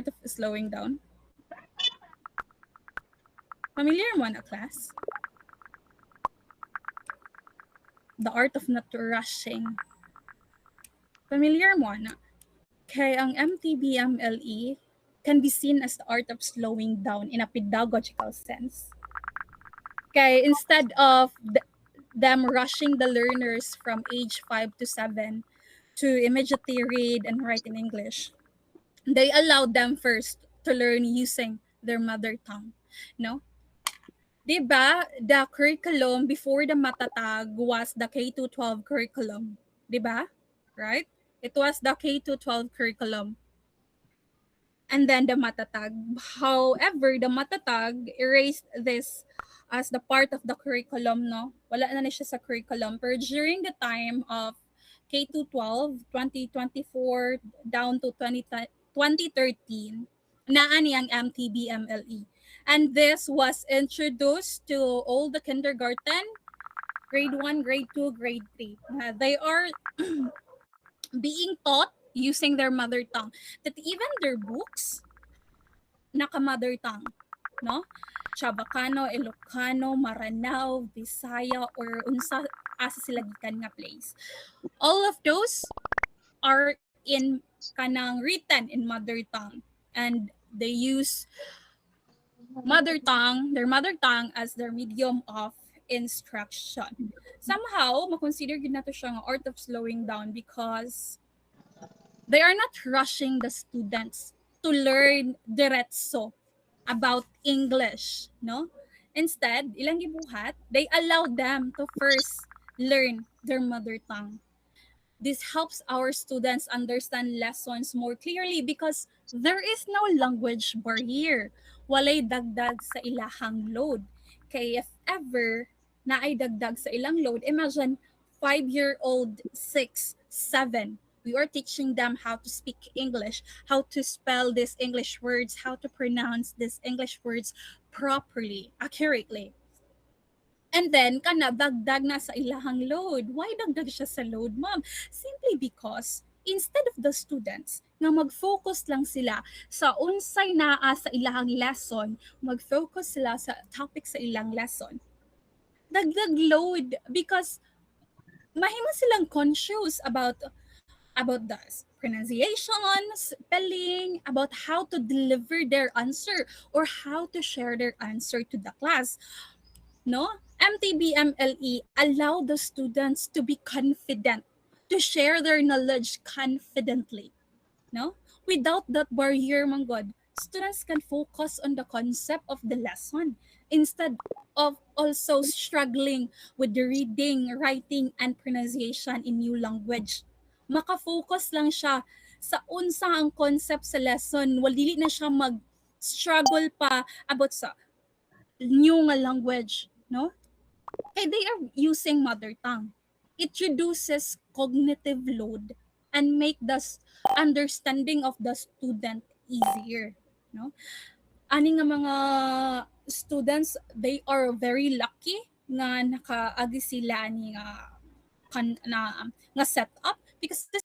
art of slowing down? Familiar mo na, class? The art of not rushing. Familiar mo na? Kaya ang MTBMLE can be seen as the art of slowing down in a pedagogical sense. Kaya instead of them rushing the learners from age 5 to 7 to immediately read and write in English, they allowed them first to learn using their mother tongue. No? Diba, the curriculum before the Matatag was the K-12 curriculum. Diba? Right? It was the K-12 curriculum. And then the Matatag. However, the Matatag erased this as the part of the curriculum, no? Wala na siya sa curriculum. Pero during the time of K-12, 2024 down to 2013, naan ang MTBMLE. And this was introduced to all the kindergarten, grade 1, grade 2, grade 3. They are being taught using their mother tongue. That even their books, naka-mother tongue. No? Chabacano, Ilocano, Maranao, Bisaya, or unsa asa sila gikan nga place. All of those are in kanang written in mother tongue, and they use their mother tongue as their medium of instruction. Somehow, makonsider gid nato siya nga art of slowing down because they are not rushing the students to learn diretso about English, no? Instead, ilang gibuhat, they allow them to first learn their mother tongue. This helps our students understand lessons more clearly because there is no language barrier. Walay dagdag sa ilahang load. Kaya if ever na ay dagdag sa ilang load, imagine 5-year-old, 6, 7, we are teaching them how to speak English, how to spell these English words, how to pronounce these English words properly, accurately. And then, kana dagdag na sa ilahang load. Why dagdag siya sa load, ma'am? Simply because instead of the students nga mag-focus lang sila sa unsay naa sa ilahang lesson, mag-focus sila sa topic sa ilang lesson. Dagdag load because mahimo silang conscious about the pronunciation, spelling, about how to deliver their answer or how to share their answer to the class. No? MTBMLE allow the students to be confident, to share their knowledge confidently. No? Without that barrier, my God, students can focus on the concept of the lesson instead of also struggling with the reading, writing, and pronunciation in new language. Maka-focus lang siya sa unsa ang concept sa lesson. Dili na siya mag-struggle pa about sa new nga language, no? They are using mother tongue. It reduces cognitive load and make the understanding of the student easier, no? Ani nga mga students, they are very lucky nga nakaagi sila ni nga setup because